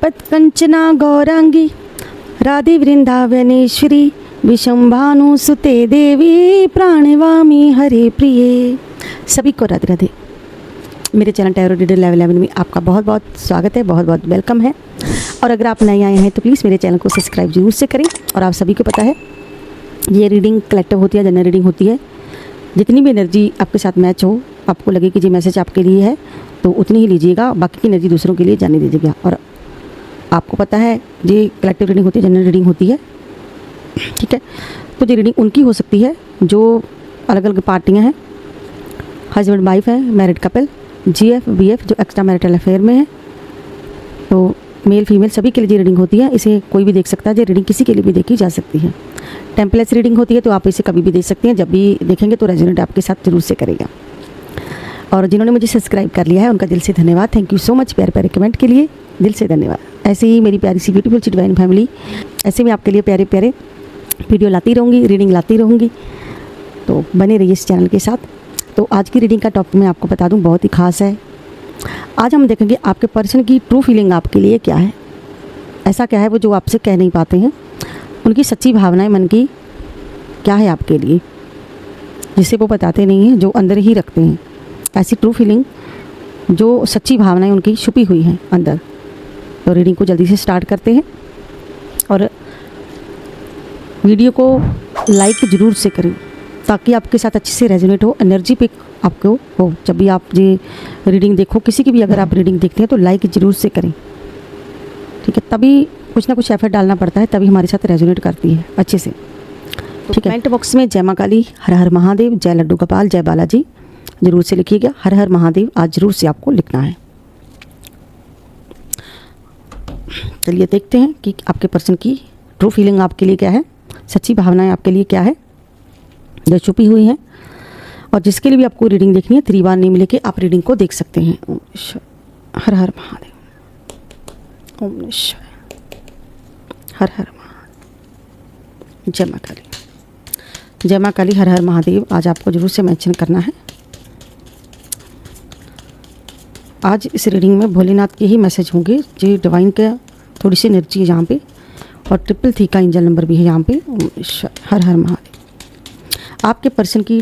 कांचना गौरांगी राधे वृंदावनेश्वरी विशंभानुसुते देवी प्राणवामी हरे प्रिये। सभी को राधे राधे। मेरे चैनल टैरो रीडर लेवल 11 में आपका बहुत बहुत स्वागत है, बहुत बहुत वेलकम है। और अगर आप नए आए हैं तो प्लीज़ मेरे चैनल को सब्सक्राइब जरूर से करें। और आप सभी को पता है ये रीडिंग कलेक्टिव होती है, जनरल रीडिंग होती है। जितनी भी एनर्जी आपके साथ मैच हो, आपको लगे कि ये मैसेज आपके लिए है तो उतनी ही लीजिएगा, बाकी की एनर्जी दूसरों के लिए जाने दीजिएगा। और आपको पता है ये कलेक्टिव रीडिंग होती है, जनरल रीडिंग होती है, ठीक है। तो ये रीडिंग उनकी हो सकती है जो अलग अलग पार्टियां हैं, हस्बैंड वाइफ है, मैरिड कपल, जीएफ बीएफ जो एक्स्ट्रा मैरिटल अफेयर में है, तो मेल फीमेल सभी के लिए ये रीडिंग होती है। इसे कोई भी देख सकता है, ये रीडिंग किसी के लिए भी देखी जा सकती है। टेम्पलेस रीडिंग होती है तो आप इसे कभी भी देख सकते हैं, जब भी देखेंगे तो रेजोनेट आपके साथ जरूर से करेगा। और जिन्होंने मुझे सब्सक्राइब कर लिया है उनका दिल से धन्यवाद, थैंक यू सो मच। प्यारे प्यारे कमेंट के लिए दिल से धन्यवाद। ऐसे ही मेरी प्यारी सी ब्यूटीफुल सी डिवाइन फैमिली, ऐसे में आपके लिए प्यारे प्यारे वीडियो लाती रहूँगी, रीडिंग लाती रहूँगी, तो बने रहिए इस चैनल के साथ। तो आज की रीडिंग का टॉपिक मैं आपको बता दूं, बहुत ही खास है। आज हम देखेंगे आपके पर्सन की ट्रू फीलिंग आपके लिए क्या है, ऐसा क्या है वो जो आपसे कह नहीं पाते हैं, उनकी सच्ची भावनाएं मन की क्या है आपके लिए, जिसे वो बताते नहीं हैं, जो अंदर ही रखते हैं। ऐसी ट्रू फीलिंग जो सच्ची भावनाएं उनकी छुपी हुई हैं अंदर। तो रीडिंग को जल्दी से स्टार्ट करते हैं और वीडियो को लाइक ज़रूर से करें ताकि आपके साथ अच्छे से रेजोनेट हो, एनर्जी पिक आपको हो। जब भी आप ये रीडिंग देखो, किसी की भी अगर आप रीडिंग देखते हैं तो लाइक ज़रूर से करें, ठीक है। तभी कुछ ना कुछ एफर्ट डालना पड़ता है, तभी हमारे साथ रेजोनेट करती है अच्छे से, ठीक है। कमेंट बॉक्स में जय माँ काली, हर हर महादेव, जय लड्डू गोपाल, जय बालाजी जरूर से लिखिएगा। हर हर महादेव आज जरूर से आपको लिखना है। चलिए देखते हैं कि आपके पर्सन की ट्रू फीलिंग आपके लिए क्या है, सच्ची भावनाएं आपके लिए क्या है जो छुपी हुई हैं। और जिसके लिए भी आपको रीडिंग देखनी है 3 बार नेम लेके आप रीडिंग को देख सकते हैं। ओम हर हर महादेव, ओम हर हर महादेव, जय माँ काली, जय माँ काली, हर हर महादेव आज आपको जरूर से मेंशन करना है। आज इस रीडिंग में भोलेनाथ के ही मैसेज होंगे, जो डिवाइन का थोड़ी सी एनर्जी है यहाँ पे, और 333 का एंजल नंबर भी है यहाँ पे। हर हर महादेव। आपके पर्सन की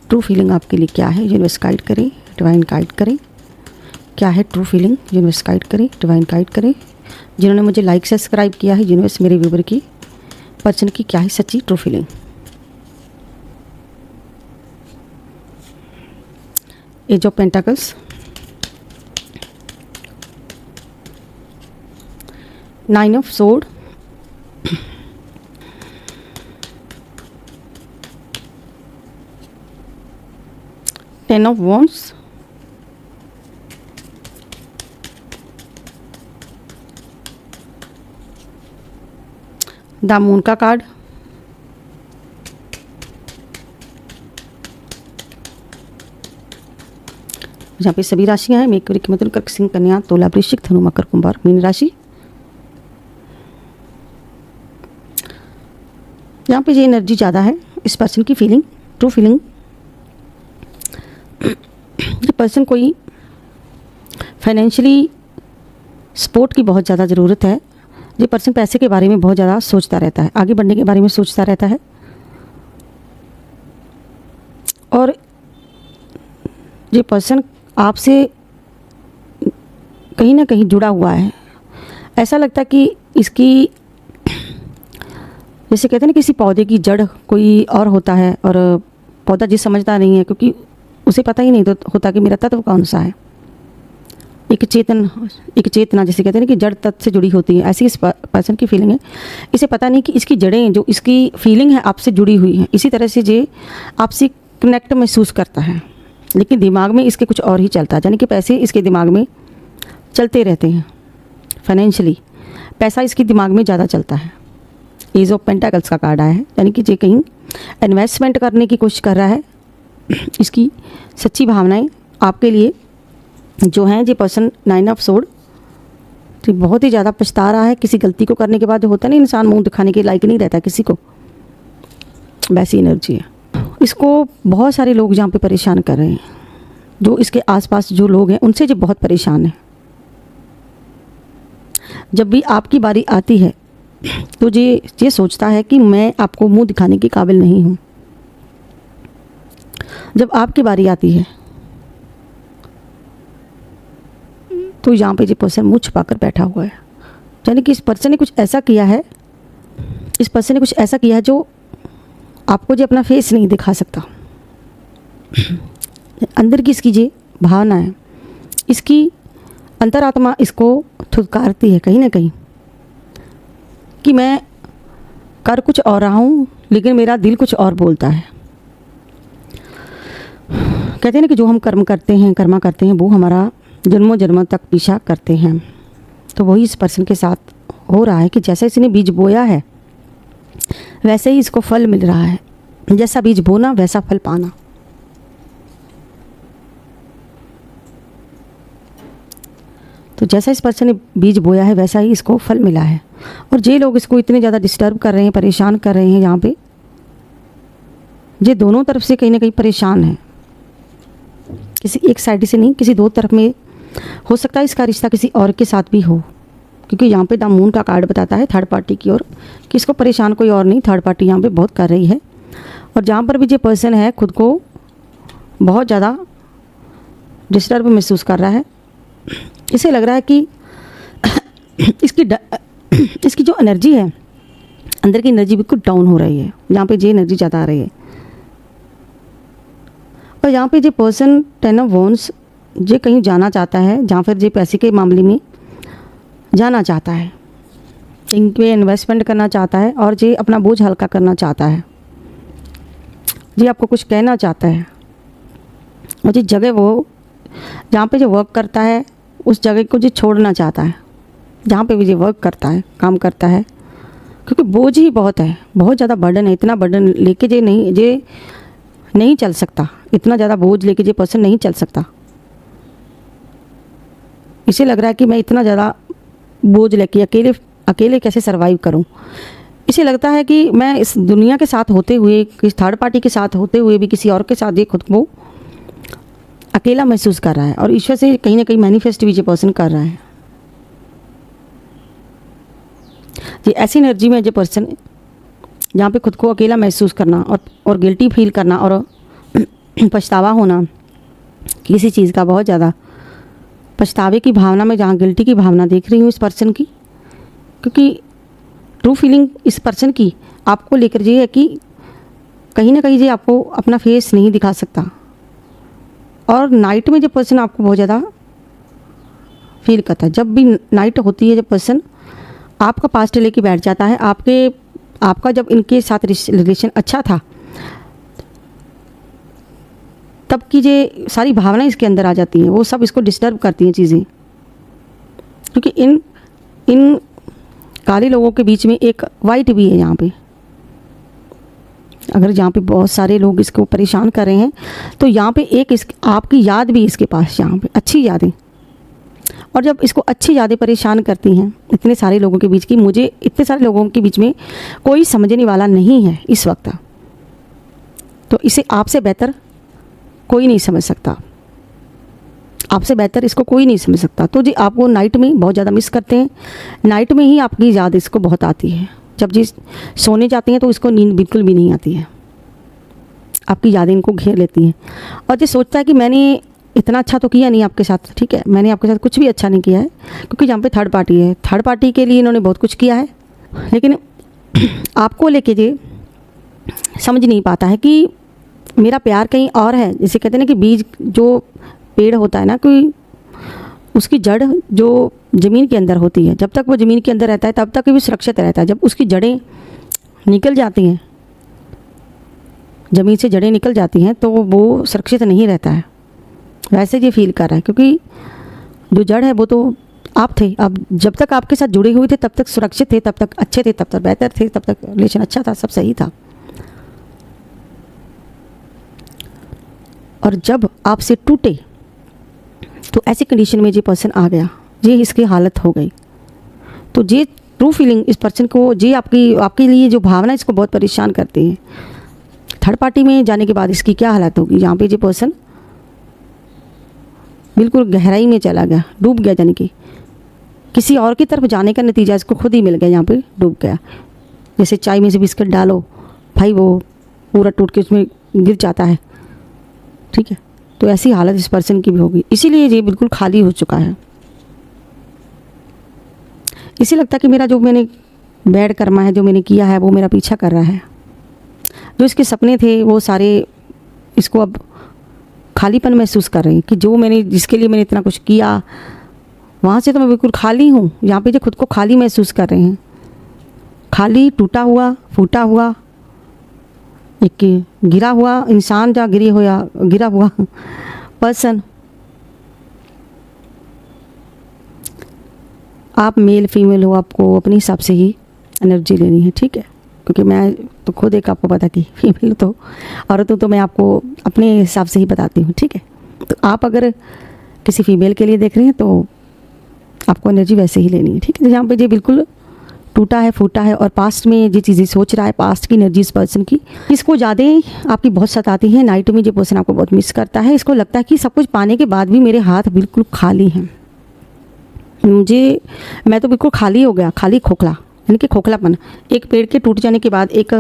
ट्रू फीलिंग आपके लिए क्या है, यूनिवर्स गाइड करें, डिवाइन गाइड करें। क्या है ट्रू फीलिंग, यूनिवर्स गाइड करें, डिवाइन गाइड करें। जिन्होंने मुझे लाइक सब्सक्राइब किया है, यूनिवर्स मेरे व्यूवर की पर्सन की क्या है सच्ची true feeling. Ace of pentacles, 9 of sword, Ten of Wands, the moon का कार्ड, जहाँ पे सभी राशियां हैं, मेष, वृश्चिक, मिथुन, कर्क, सिंह, कन्या, तुला, वृश्चिक, धनु, मकर, कुंभ और मीन राशि। यहाँ पे ये एनर्जी ज़्यादा है इस पर्सन की फीलिंग, ट्रू फीलिंग। ये पर्सन कोई फाइनेंशियली सपोर्ट की बहुत ज़्यादा ज़रूरत है। ये पर्सन पैसे के बारे में बहुत ज़्यादा सोचता रहता है, आगे बढ़ने के बारे में सोचता रहता है, और ये पर्सन आपसे कहीं ना कहीं जुड़ा हुआ है। ऐसा लगता है कि इसकी, जैसे कहते हैं ना किसी पौधे की जड़ कोई और होता है और पौधा जी समझता नहीं है, क्योंकि उसे पता ही नहीं तो होता कि मेरा तत्व कौन सा है। एक चेतना जैसे कहते हैं ना कि जड़ तत्व से जुड़ी होती है, ऐसी इस पर्सन की फीलिंग है। इसे पता नहीं कि इसकी जड़ें जो इसकी फीलिंग है आपसे जुड़ी हुई हैं। इसी तरह से ये आपसे कनेक्ट महसूस करता है, लेकिन दिमाग में इसके कुछ और ही चलता है, यानी कि पैसे इसके दिमाग में चलते रहते हैं। फाइनेंशियली पैसा इसके दिमाग में ज़्यादा चलता है। एज ऑफ पेंटाकल्स का कार्ड आया है, यानी कि ये कहीं इन्वेस्टमेंट करने की कोशिश कर रहा है। इसकी सच्ची भावनाएं आपके लिए जो हैं, ये पर्सन 9 ऑफ सोर्ड, तो बहुत ही ज़्यादा पछता रहा है किसी गलती को करने के बाद। जो होता है ना, इंसान मुंह दिखाने के लायक नहीं रहता किसी को, वैसी एनर्जी है। इसको बहुत सारे लोग यहाँ पे परेशान कर रहे हैं, जो इसके आसपास जो लोग हैं उनसे जो बहुत परेशान है। जब भी आपकी बारी आती है तो ये सोचता है कि मैं आपको मुंह दिखाने के काबिल नहीं हूँ। जब आपकी बारी आती है तो यहाँ पे ये पर्सन मुँह छुपाकर बैठा हुआ है, यानी कि इस पर्सन ने कुछ ऐसा किया है, इस पर्सन ने कुछ ऐसा किया है जो आपको जो अपना फेस नहीं दिखा सकता। अंदर की इसकी ये भावना है, इसकी अंतरात्मा इसको थुतकारती है कहीं ना कहीं कि मैं कर कुछ और रहा हूँ लेकिन मेरा दिल कुछ और बोलता है। कहते हैं ना कि जो हम कर्मा करते हैं वो हमारा जन्मों जन्मों तक पीछा करते हैं। तो वही इस पर्सन के साथ हो रहा है कि जैसे इसने बीज बोया है वैसे ही इसको फल मिल रहा है। जैसा बीज बोना वैसा फल पाना। तो जैसा इस पर्सन ने बीज बोया है वैसा ही इसको फल मिला है। और ये लोग इसको इतने ज़्यादा डिस्टर्ब कर रहे हैं, परेशान कर रहे हैं, यहाँ पे ये दोनों तरफ से कहीं ना कहीं परेशान है। किसी एक साइड से नहीं, किसी दो तरफ में हो सकता है इसका रिश्ता किसी और के साथ भी हो, क्योंकि यहाँ पे द मून का कार्ड बताता है थर्ड पार्टी की ओर कि इसको परेशान कोई और नहीं, थर्ड पार्टी यहाँ पे बहुत कर रही है। और जहाँ पर भी ये पर्सन है खुद को बहुत ज़्यादा डिस्टर्ब महसूस कर रहा है। इसे लग रहा है कि इसकी जो एनर्जी है, अंदर की एनर्जी बिल्कुल डाउन हो रही है। यहाँ पे ये एनर्जी ज़्यादा आ रही है। और यहाँ पे ये पर्सन 10 ऑफ वॉन्ड्स ये कहीं जाना चाहता है, जहाँ फिर ये पैसे के मामले में जाना चाहता है, इन पे इन्वेस्टमेंट करना चाहता है और ये अपना बोझ हल्का करना चाहता है। ये आपको कुछ कहना चाहता है। और जिस जगह वो जहाँ पे जो वर्क करता है उस जगह को जो छोड़ना चाहता है, जहाँ पे भी ये वर्क करता है, काम करता है, क्योंकि बोझ ही बहुत है, बहुत ज़्यादा बर्डन है। इतना बर्डन लेके ये नहीं चल सकता, इतना ज़्यादा बोझ लेके ये पर्सन नहीं चल सकता। इसे लग रहा है कि मैं इतना ज़्यादा बोझ लेके अकेले कैसे सरवाइव करूं। इसे लगता है कि मैं इस दुनिया के साथ होते हुए, किसी थर्ड पार्टी के साथ होते हुए भी किसी और के साथ ये खुद को अकेला महसूस कर रहा है। और ईश्वर से कहीं ना कहीं मैनिफेस्ट भी ये पर्सन कर रहा है। ये ऐसी एनर्जी में ये पर्सन जहाँ पे खुद को अकेला महसूस करना और गिल्टी फील करना और पछतावा होना किसी चीज़ का, बहुत ज़्यादा पछतावे की भावना में, जहाँ गिल्टी की भावना देख रही हूँ इस पर्सन की, क्योंकि ट्रू फीलिंग इस पर्सन की आपको लेकर ये है कि कहीं ना कहीं ये आपको अपना फेस नहीं दिखा सकता। और नाइट में जब पर्सन आपको बहुत ज़्यादा फील करता है, जब भी नाइट होती है जब पर्सन आपका पास्ट लेके बैठ जाता है, आपका जब इनके साथ रिलेशन अच्छा था तब की ये सारी भावनाएं इसके अंदर आ जाती हैं, वो सब इसको डिस्टर्ब करती हैं चीज़ें। क्योंकि इन काले लोगों के बीच में एक वाइट भी है यहाँ पे। अगर यहाँ पे बहुत सारे लोग इसको परेशान कर रहे हैं तो यहाँ पे एक आपकी याद भी इसके पास, यहाँ पे अच्छी यादें। और जब इसको अच्छी यादें परेशान करती हैं इतने सारे लोगों के बीच की, मुझे इतने सारे लोगों के बीच में कोई समझने वाला नहीं है इस वक्त, तो इसे आपसे बेहतर कोई नहीं समझ सकता, आपसे बेहतर इसको कोई नहीं समझ सकता। तो जी आपको नाइट में बहुत ज़्यादा मिस करते हैं, नाइट में ही आपकी याद इसको बहुत आती है। जब जी सोने जाती हैं तो इसको नींद बिल्कुल भी नहीं आती है, आपकी यादें इनको घेर लेती हैं। और ये सोचता है कि मैंने इतना अच्छा तो किया नहीं आपके साथ, ठीक है, मैंने आपके साथ कुछ भी अच्छा नहीं किया है, क्योंकि यहाँ पे थर्ड पार्टी है, थर्ड पार्टी के लिए इन्होंने बहुत कुछ किया है, लेकिन आपको लेके ये समझ नहीं पाता है कि मेरा प्यार कहीं और है। जैसे कहते हैं ना कि बीज जो पेड़ होता है ना, कोई उसकी जड़ जो ज़मीन के अंदर होती है, जब तक वो ज़मीन के अंदर रहता है तब तक भी सुरक्षित रहता है। जब उसकी जड़ें निकल जाती हैं, ज़मीन से जड़ें निकल जाती हैं तो वो सुरक्षित नहीं रहता है। वैसे ये फील कर रहा है, क्योंकि जो जड़ है वो तो आप थे। अब जब तक आपके साथ जुड़े हुए थे तब तक सुरक्षित थे, तब तक अच्छे थे, तब तक बेहतर थे, तब तक रिलेशन अच्छा था, सब सही था। और जब आपसे टूटे तो ऐसी कंडीशन में ये पर्सन आ गया, ये इसकी हालत हो गई। तो ये ट्रू फीलिंग इस पर्सन को, ये आपके लिए जो भावना इसको बहुत परेशान करती है। थर्ड पार्टी में जाने के बाद इसकी क्या हालत होगी। यहाँ पे ये पर्सन बिल्कुल गहराई में चला गया, डूब गया, यानी कि किसी और की तरफ जाने का नतीजा इसको खुद ही मिल गया, यहाँ पे डूब गया। जैसे चाय में से बिस्किट डालो भाई, वो पूरा टूट के उसमें गिर जाता है, ठीक है। तो ऐसी हालत इस पर्सन की भी होगी, इसीलिए ये बिल्कुल खाली हो चुका है। इसे लगता है कि मेरा जो मैंने बैड कर्मा है, जो मैंने किया है, वो मेरा पीछा कर रहा है। जो इसके सपने थे वो सारे इसको अब खालीपन महसूस कर रहे हैं कि जो मैंने, जिसके लिए मैंने इतना कुछ किया, वहाँ से तो मैं बिल्कुल खाली हूँ। यहाँ पे जो खुद को खाली महसूस कर रहे हैं, खाली, टूटा हुआ, फूटा हुआ, एक गिरा हुआ इंसान, जहाँ गिरा हुआ पर्सन। आप मेल फीमेल हो, आपको अपने हिसाब से ही एनर्जी लेनी है, ठीक है। क्योंकि मैं तो खुद एक आपको पता कि फीमेल तो औरत हूँ, तो मैं आपको अपने हिसाब से ही बताती हूँ, ठीक है। तो आप अगर किसी फीमेल के लिए देख रहे हैं तो आपको एनर्जी वैसे ही लेनी है, ठीक है। तो यहाँ पे ये बिल्कुल टूटा है, फूटा है, और पास्ट में ये चीज़ें सोच रहा है, पास्ट की एनर्जी इस पर्सन की, इसको ज़्यादा आपकी बहुत सताती है। नाइट में ये पर्सन आपको बहुत मिस करता है। इसको लगता है कि सब कुछ पाने के बाद भी मेरे हाथ बिल्कुल खाली हैं, मैं तो बिल्कुल खाली हो गया, खाली, खोखला, यानी कि खोखलापन। एक पेड़ के टूट जाने के बाद, एक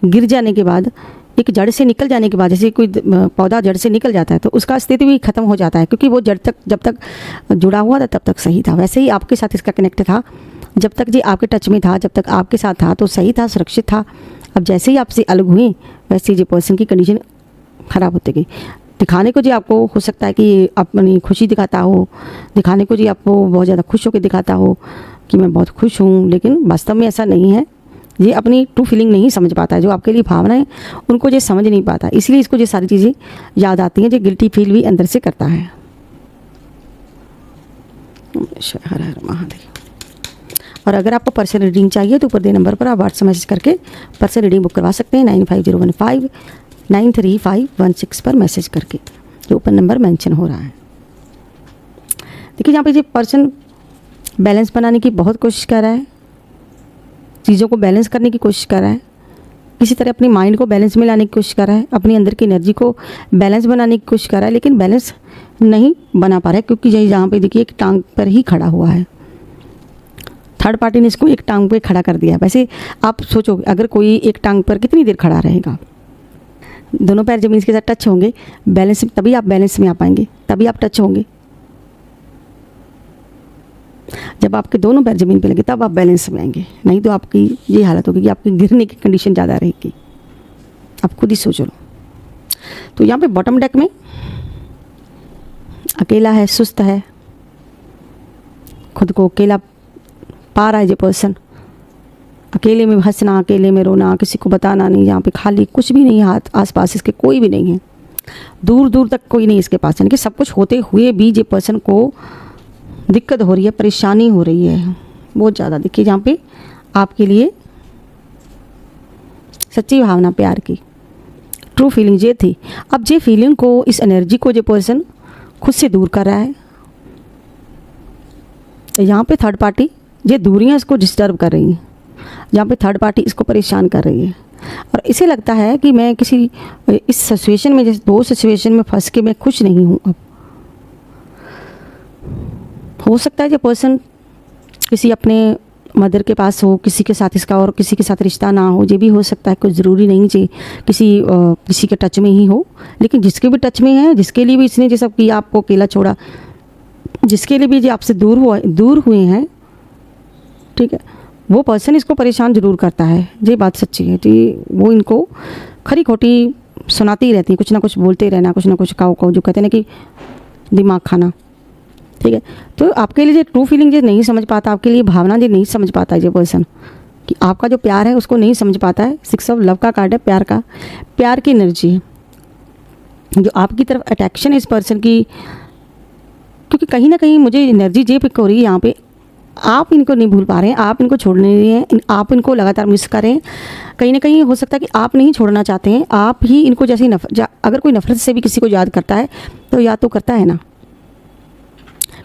गिर जाने के बाद, एक जड़ से निकल जाने के बाद, जैसे कोई पौधा जड़ से निकल जाता है तो उसका अस्तित्व भी खत्म हो जाता है, क्योंकि वो जड़ तक जब तक जुड़ा हुआ था तब तक सही था। वैसे ही आपके साथ इसका कनेक्ट था, जब तक जी आपके टच में था, जब तक आपके साथ था तो सही था, सुरक्षित था। अब जैसे ही आपसे अलग हुए वैसे ही पर्सन की कंडीशन ख़राब होती गई। दिखाने को जी आपको हो सकता है कि अपनी खुशी दिखाता हो, दिखाने को जी आपको बहुत ज़्यादा खुश होकर दिखाता हो कि मैं बहुत खुश हूँ, लेकिन वास्तव में ऐसा नहीं है। ये अपनी ट्रू फीलिंग नहीं समझ पाता है, जो आपके लिए भावनाएं उनको ये समझ नहीं पाता, इसलिए इसको ये सारी चीज़ें याद आती हैं, जो गिल्टी फील भी अंदर से करता है। हर हर महादेव। और अगर आपको पर्सनल रीडिंग चाहिए तो ऊपर दे नंबर पर आप व्हाट्सएप मैसेज करके पर्सनल रीडिंग बुक करवा सकते हैं। 9501593516 पर मैसेज करके, जो ऊपर नंबर मेंशन हो रहा है। देखिए यहाँ पे ये पर्सन बैलेंस बनाने की बहुत कोशिश कर रहा है, चीज़ों को बैलेंस करने की कोशिश कर रहा है, किसी तरह अपनी माइंड को बैलेंस में लाने की कोशिश कर रहा है, अपनी अंदर की एनर्जी को बैलेंस बनाने की कोशिश कर रहा है, लेकिन बैलेंस नहीं बना पा रहा है, क्योंकि यही जहाँ पे देखिए एक टांग पर ही खड़ा हुआ है। थर्ड पार्टी ने इसको एक टांग पे खड़ा कर दिया। वैसे आप सोचो, अगर कोई एक टांग पर कितनी देर खड़ा रहेगा, दोनों पैर ज़मीन के साथ टच होंगे, बैलेंस, तभी आप बैलेंस में आ पाएंगे, तभी आप टच होंगे। जब आपके दोनों पैर ज़मीन पे लगे तब आप बैलेंस में आएंगे, नहीं तो आपकी ये हालत होगी कि आपकी गिरने की कंडीशन ज़्यादा रहेगी। आप खुद ही सोच लो। तो यहाँ पे बॉटम डेक में अकेला है, सुस्त है, खुद को अकेला पा रहा है ये पर्सन। अकेले में हंसना, अकेले में रोना, किसी को बताना नहीं, यहाँ पे खाली, कुछ भी नहीं, हाथ आसपास इसके कोई भी नहीं है, दूर दूर तक कोई नहीं इसके पास। यानी कि सब कुछ होते हुए भी ये पर्सन को दिक्कत हो रही है, परेशानी हो रही है बहुत ज़्यादा। देखिए यहाँ पे आपके लिए सच्ची भावना, प्यार की ट्रू फीलिंग ये थी। अब ये फीलिंग को, इस एनर्जी को ये पर्सन खुद से दूर कर रहा है। यहाँ पे थर्ड पार्टी, ये दूरियाँ इसको डिस्टर्ब कर रही हैं, यहाँ पे थर्ड पार्टी इसको परेशान कर रही है, और इसे लगता है कि मैं किसी इस सिचुएशन में, जैसे दो सिचुएशन में फंस के मैं खुश नहीं हूँ। अब हो सकता है ये पर्सन किसी अपने मदर के पास हो, किसी के साथ इसका और किसी के साथ रिश्ता ना हो, ये भी हो सकता है। कुछ ज़रूरी नहीं चाहिए किसी के टच में ही हो, लेकिन जिसके भी टच में है, जिसके लिए भी इसने ये सब किया, आपको अकेला छोड़ा, जिसके लिए भी ये आपसे दूर हुए हैं, ठीक है, वो पर्सन इसको परेशान ज़रूर करता है। ये बात सच्ची है कि वो इनको खरी खोटी सुनाती ही रहती है, कुछ ना कुछ बोलते रहना, कुछ ना कुछ काऊ जो कहते हैं ना कि दिमाग खाना, ठीक है। तो आपके लिए जो ट्रू फीलिंग जो नहीं समझ पाता, आपके लिए भावना जो नहीं समझ पाता है ये पर्सन, कि आपका जो प्यार है उसको नहीं समझ पाता है। 6 ऑफ लव का कार्ड है, प्यार का, प्यार की एनर्जी है जो आपकी तरफ अट्रैक्शन है इस पर्सन की। क्योंकि कहीं ना कहीं मुझे एनर्जी ये पिक हो रही है यहाँ पे, आप इनको नहीं भूल पा रहे हैं, आप इनको छोड़ नहीं रहे हैं, आप इनको लगातार मिस कर रहे हैं। कहीं ना कहीं हो सकता है कि आप नहीं छोड़ना चाहते हैं, आप ही इनको जैसे अगर कोई नफरत से भी किसी को याद करता है तो याद तो करता है ना,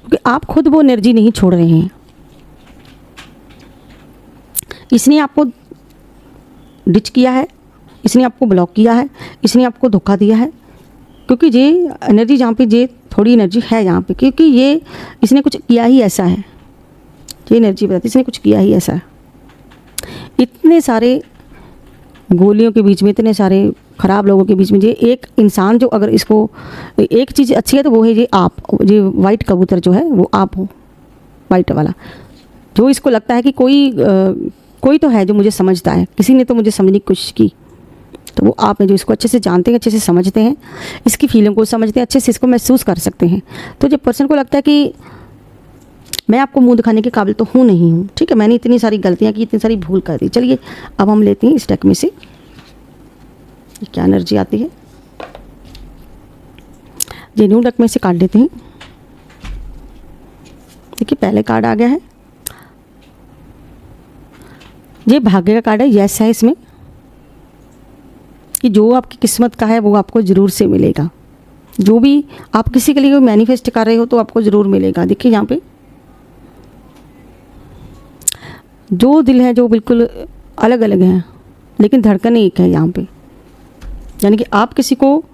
क्योंकि आप खुद वो एनर्जी नहीं छोड़ रहे हैं। इसने आपको डिच किया है, इसने आपको ब्लॉक किया है, इसने आपको धोखा दिया है, क्योंकि ये एनर्जी जहाँ पे ये थोड़ी एनर्जी है यहाँ पे, क्योंकि ये इसने कुछ किया ही ऐसा है, ये एनर्जी बताती है इसने कुछ किया ही ऐसा। इतने सारे गोलियों के बीच में, इतने सारे ख़राब लोगों के बीच में, ये एक इंसान जो अगर इसको एक चीज़ अच्छी है तो वो है ये आप, ये वाइट कबूतर जो है वो आप हो, वाइट वाला, जो इसको लगता है कि कोई तो है जो मुझे समझता है, किसी ने तो मुझे समझने की कोशिश की, तो वो आप हैं जो इसको अच्छे से जानते हैं, अच्छे से समझते हैं, इसकी फीलिंग को समझते हैं, अच्छे से इसको महसूस कर सकते हैं। तो जब पर्सन को लगता है कि मैं आपको मुंह दिखाने के काबिल तो हूँ नहीं हूँ, ठीक है, मैंने इतनी सारी गलतियाँ की, इतनी सारी भूल कर दी, चलिए अब हम लेते हैं इस डेक में से क्या एनर्जी आती है। ये न्यू डेक में से कार्ड लेते हैं। देखिए पहले कार्ड आ गया है, ये भाग्य का कार्ड है। यस है इसमें कि जो आपकी किस्मत का है वो आपको ज़रूर से मिलेगा। जो भी आप किसी के लिए मैनिफेस्ट कर रहे हो तो आपको ज़रूर मिलेगा। देखिए यहाँ पे जो दिल है जो बिल्कुल अलग अलग हैं लेकिन धड़कन एक है यहाँ पे, यानी कि आप किसी को,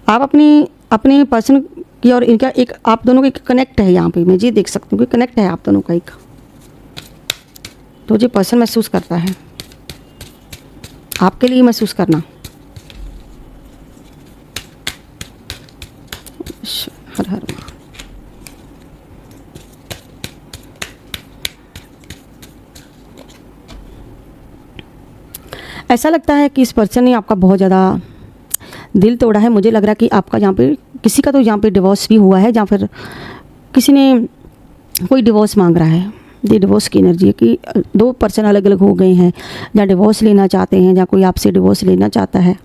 आप अपने पर्सन की और इनका एक, आप दोनों का एक कनेक्ट है यहाँ पे, मैं ये देख सकती हूँ कि कनेक्ट है आप दोनों का एक, तो ये पर्सन महसूस करता है आपके लिए महसूस करना। हर हर ऐसा लगता है कि इस पर्सन ने आपका बहुत ज़्यादा दिल तोड़ा है। मुझे लग रहा है कि आपका यहाँ पे किसी का तो यहाँ पे डिवोर्स भी हुआ है, या फिर किसी ने कोई डिवोर्स मांग रहा है। ये डिवोर्स की एनर्जी है कि दो पर्सन अलग अलग हो गए हैं, या डिवोर्स लेना चाहते हैं, या कोई आपसे डिवोर्स लेना चाहता है।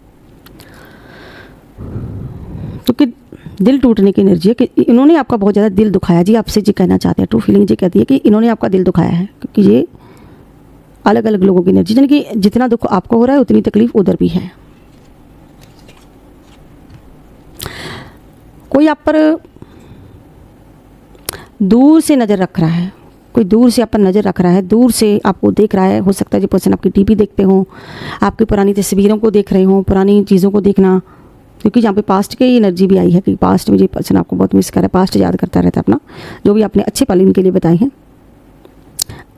क्योंकि दिल टूटने की एनर्जी है कि इन्होंने आपका बहुत ज़्यादा दिल दुखाया। जी आपसे जी कहना चाहते हैं, ट्रू फीलिंग जी कहती है कि इन्होंने आपका दिल दुखाया है, क्योंकि ये अलग अलग लोगों की एनर्जी, यानी कि जितना दुख आपको हो रहा है उतनी तकलीफ उधर भी है। कोई आप पर दूर से नज़र रख रहा है, कोई दूर से आप पर नज़र रख रहा है, दूर से आपको देख रहा है। हो सकता है जो पर्सन आपकी टीवी देखते हों, आपकी पुरानी तस्वीरों को देख रहे हों, पुरानी चीज़ों को देखना, क्योंकि यहाँ पे पास्ट की एनर्जी भी आई है कि पास्ट में ये पर्सन आपको बहुत मिस कर रहा है, पास्ट याद करता रहता है अपना, जो भी आपने अच्छे पल इनके लिए बताए हैं।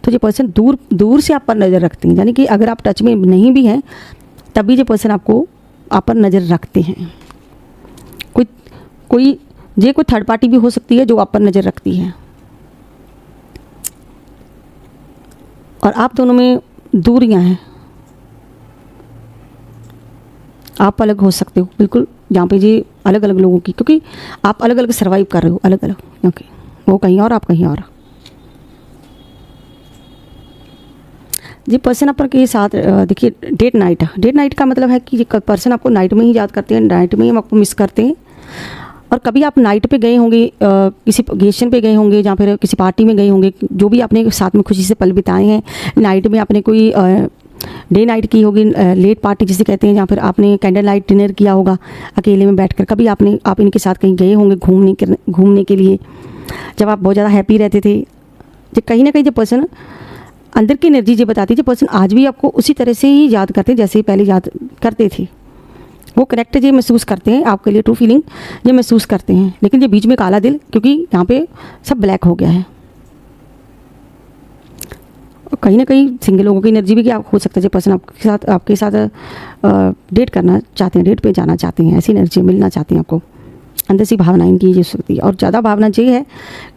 तो ये पर्सन दूर से आप पर नज़र रखते हैं, यानी कि अगर आप टच में नहीं भी हैं तभी ये पर्सन आपको आप पर नज़र रखते हैं। कोई थर्ड पार्टी भी हो सकती है जो आप पर नज़र रखती है, और आप दोनों में दूरियां हैं, आप अलग हो सकते हो बिल्कुल। जहाँ पे ये अलग अलग लोगों की, क्योंकि आप अलग अलग सर्वाइव कर रहे हो, अलग अलग, क्योंकि वो कहीं और आप कहीं और। ये पर्सन अपन के साथ देखिए डेट नाइट का मतलब है कि ये पर्सन आपको नाइट में ही याद करते हैं, नाइट में ही हम आपको मिस करते हैं। और कभी आप नाइट पे गए होंगे, किसी ओकेजन पे गए होंगे, या फिर किसी पार्टी में गए होंगे, जो भी आपने साथ में खुशी से पल बिताए हैं। नाइट में आपने कोई डे नाइट की होगी, लेट पार्टी जिसे कहते हैं, या फिर आपने कैंडल लाइट डिनर किया होगा अकेले में बैठकर। कभी आप इनके साथ कहीं गए होंगे घूमने के लिए, जब आप बहुत ज़्यादा हैप्पी रहते थे। जब कहीं ना कहीं जो पर्सन अंदर की एनर्जी जो बताती है, जो पर्सन आज भी आपको उसी तरह से ही याद करते हैं जैसे पहले याद करते थे। वो कनेक्ट ये महसूस करते हैं आपके लिए, ट्रू फीलिंग ये महसूस करते हैं। लेकिन ये बीच में काला दिल, क्योंकि यहाँ पे सब ब्लैक हो गया है। और कहीं ना कहीं सिंगल लोगों की एनर्जी भी क्या हो सकता है, जो पर्सन आपके साथ डेट करना चाहते हैं, डेट पे जाना चाहते हैं, ऐसी एनर्जी मिलना चाहते हैं आपको। अंदर से भावना इनकी ये सकती है। और ज़्यादा भावना ये है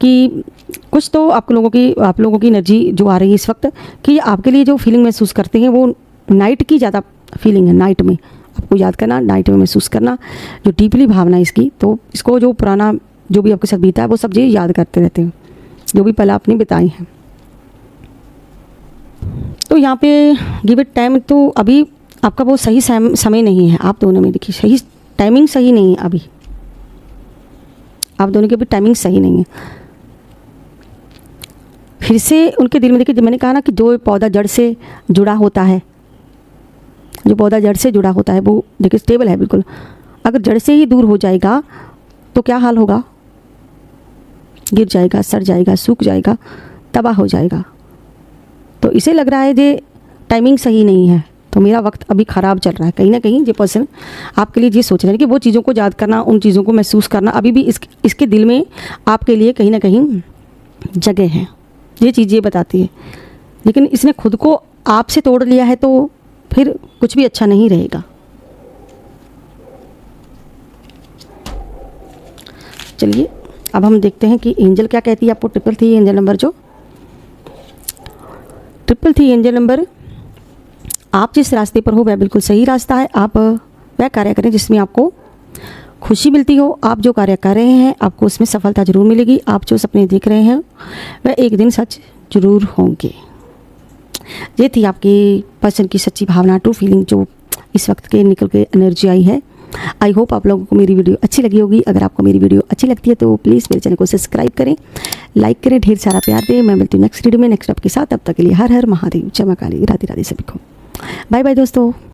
कि कुछ तो आप लोगों की एनर्जी जो आ रही है इस वक्त, कि आपके लिए जो फीलिंग महसूस करते हैं वो नाइट की ज़्यादा फीलिंग है। नाइट में आपको याद करना, नाइट में महसूस करना, जो डीपली भावना है इसकी। तो इसको जो पुराना जो भी आपके साथ बीता है वो सब ये याद करते रहते हैं, जो भी पल आपने बिताई हैं। तो यहाँ पे गिव इट टाइम, तो अभी आपका वो सही समय नहीं है आप दोनों में। देखिए सही टाइमिंग सही नहीं है अभी, आप दोनों की अभी टाइमिंग सही नहीं है। फिर से उनके दिल में देखिए, जब मैंने कहा ना कि जो पौधा जड़ से जुड़ा होता है, जो पौधा जड़ से जुड़ा होता है वो देखिए स्टेबल है बिल्कुल। अगर जड़ से ही दूर हो जाएगा तो क्या हाल होगा, गिर जाएगा, सड़ जाएगा, सूख जाएगा, तबाह हो जाएगा। तो इसे लग रहा है ये टाइमिंग सही नहीं है, तो मेरा वक्त अभी ख़राब चल रहा है। कहीं ना कहीं ये पर्सन आपके लिए ये सोच रहे हैं कि वो चीज़ों को याद करना, उन चीज़ों को महसूस करना, अभी भी इसके दिल में आपके लिए कहीं ना कहीं जगह है। ये चीज़ ये बताती है। लेकिन इसने खुद को आपसे तोड़ लिया है तो फिर कुछ भी अच्छा नहीं रहेगा। चलिए अब हम देखते हैं कि एंजल क्या कहती है आपको। ट्रिपल थ्री एंजल नंबर, जो ट्रिपल थ्री एंजल नंबर, आप जिस रास्ते पर हो वह बिल्कुल सही रास्ता है। आप वह कार्य करें जिसमें आपको खुशी मिलती हो। आप जो कार्य कर रहे हैं आपको उसमें सफलता ज़रूर मिलेगी। आप जो सपने देख रहे हैं वह एक दिन सच जरूर होंगे। ये थी आपकी पर्सन की सच्ची भावना, ट्रू फीलिंग, जो इस वक्त के निकल के एनर्जी आई है। आई होप आप लोगों को मेरी वीडियो अच्छी लगी होगी। अगर आपको मेरी वीडियो अच्छी लगती है तो प्लीज़ मेरे चैनल को सब्सक्राइब करें, लाइक करें, ढेर सारा प्यार दें। मैं मिलती हूँ नेक्स्ट वीडियो में नेक्स्ट आपके साथ। तब तक के लिए हर हर महादेव, जय मां काली, राधे राधे सभी को। बाय बाय दोस्तों।